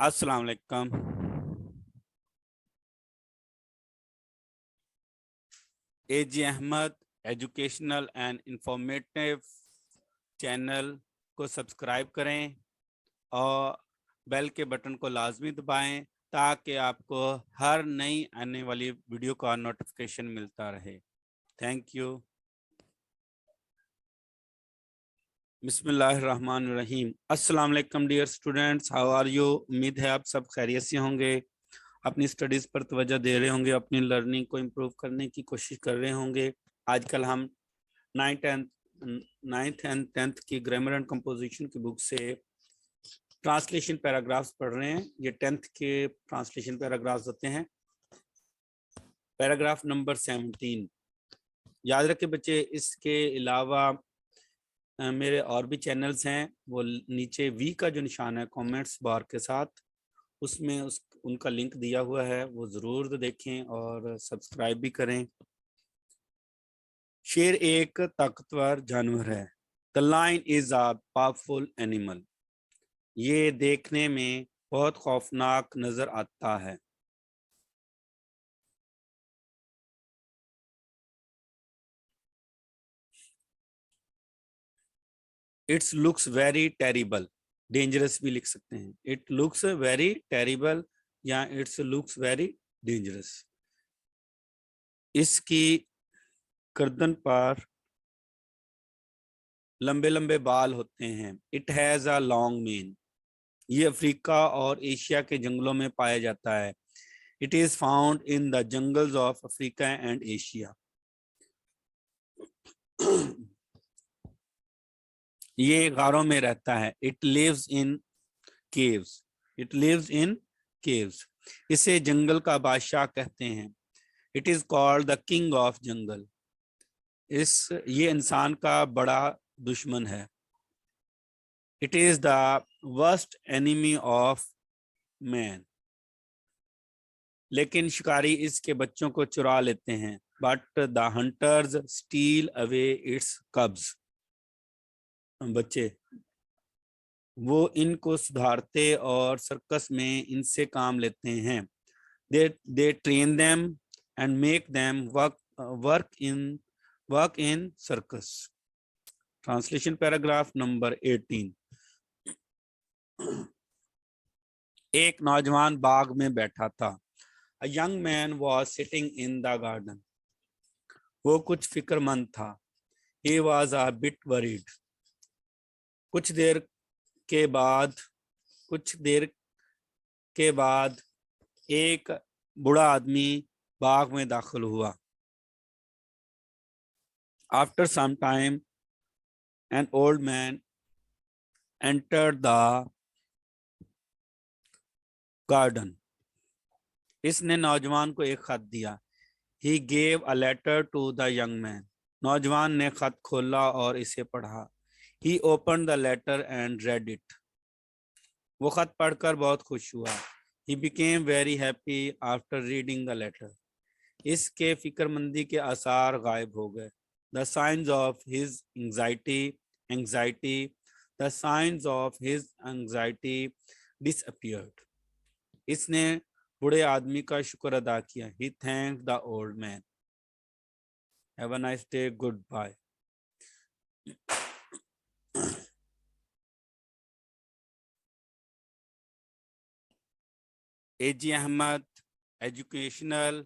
السلام علیکم. A G Ahmad educational and informative channel کو سبسکرائب کریں اور بیل کے بٹن کو لازمی دبائیں تاکہ آپ کو ہر نئی آنے والی ویڈیو کا نوٹیفیکیشن ملتا رہے. Thank you. بسم اللہ الرحمن الرحیم. السلام علیکم dear students, how are you? امید ہے آپ سب خیریت سے ہوں گے, اپنی اسٹڈیز پر توجہ دے رہے ہوں گے, اپنی لرننگ کو امپروو کرنے کی کوشش کر رہے ہوں گے. آج کل ہم 9th اینڈ 10th کی گرامر اینڈ کمپوزیشن کی بک سے ٹرانسلیشن پیراگرافز پڑھ رہے ہیں. یہ 10th کے ٹرانسلیشن پیراگرافز ہوتے ہیں. Paragraph number 17. یاد رکھیں بچے, اس کے علاوہ میرے اور بھی چینلز ہیں, وہ نیچے وی کا جو نشان ہے کامنٹس بار کے ساتھ, اس میں ان کا لنک دیا ہوا ہے, وہ ضرور دیکھیں اور سبسکرائب بھی کریں. شیر ایک طاقتور جانور ہے. The lion is a powerful animal. یہ دیکھنے میں بہت خوفناک نظر آتا ہے. It looks very terrible. Dangerous بھی لکھ سکتے ہیں. It looks very terrible یا it looks very dangerous. اس کی گردن پر لمبے لمبے بال ہوتے ہیں. It has a long mane. یہ افریقہ اور ایشیا کے جنگلوں میں پایا جاتا ہے. It is found in the jungles of Africa and Asia. یہ غاروں میں رہتا ہے. It lives in caves. It lives in caves. اسے جنگل کا بادشاہ کہتے ہیں. It is called the king of jungle. یہ انسان کا بڑا دشمن ہے. It is the worst enemy of man. لیکن شکاری اس کے بچوں کو چرا لیتے ہیں. But the hunters steal away its cubs. بچے وہ ان کو سدھارتے اور سرکس میں ان سے کام لیتے ہیں. They train them and make them work in circus. Translation paragraph number 18. ایک نوجوان باغ میں بیٹھا تھا. A young man was sitting in the garden. وہ کچھ فکر مند تھا. He was a bit worried. کچھ دیر کے بعد ایک بوڑھا آدمی باغ میں داخل ہوا. After some time, an old man entered the garden. اس نے نوجوان کو ایک خط دیا. He gave a letter to the young man. نوجوان نے خط کھولا اور اسے پڑھا. He opened the letter and read it. وہ خط پڑھ کر بہت خوش ہوا. He became very happy after reading the letter. اس کے فکر مندی کے آثار غائب ہو گئے. The signs of his anxiety disappeared. اس نے بوڑھے آدمی کا شکر ادا کیا. He thanked the old man. Have a nice day. Goodbye. A G Ahmad educational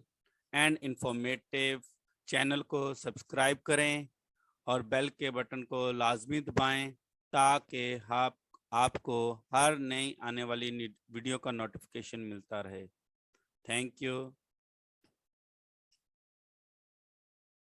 and informative channel کو سبسکرائب کریں اور بیل کے بٹن کو لازمی دبائیں تاکہ آپ کو ہر نئی آنے والی ویڈیو کا نوٹیفیکیشن ملتا رہے. Thank you.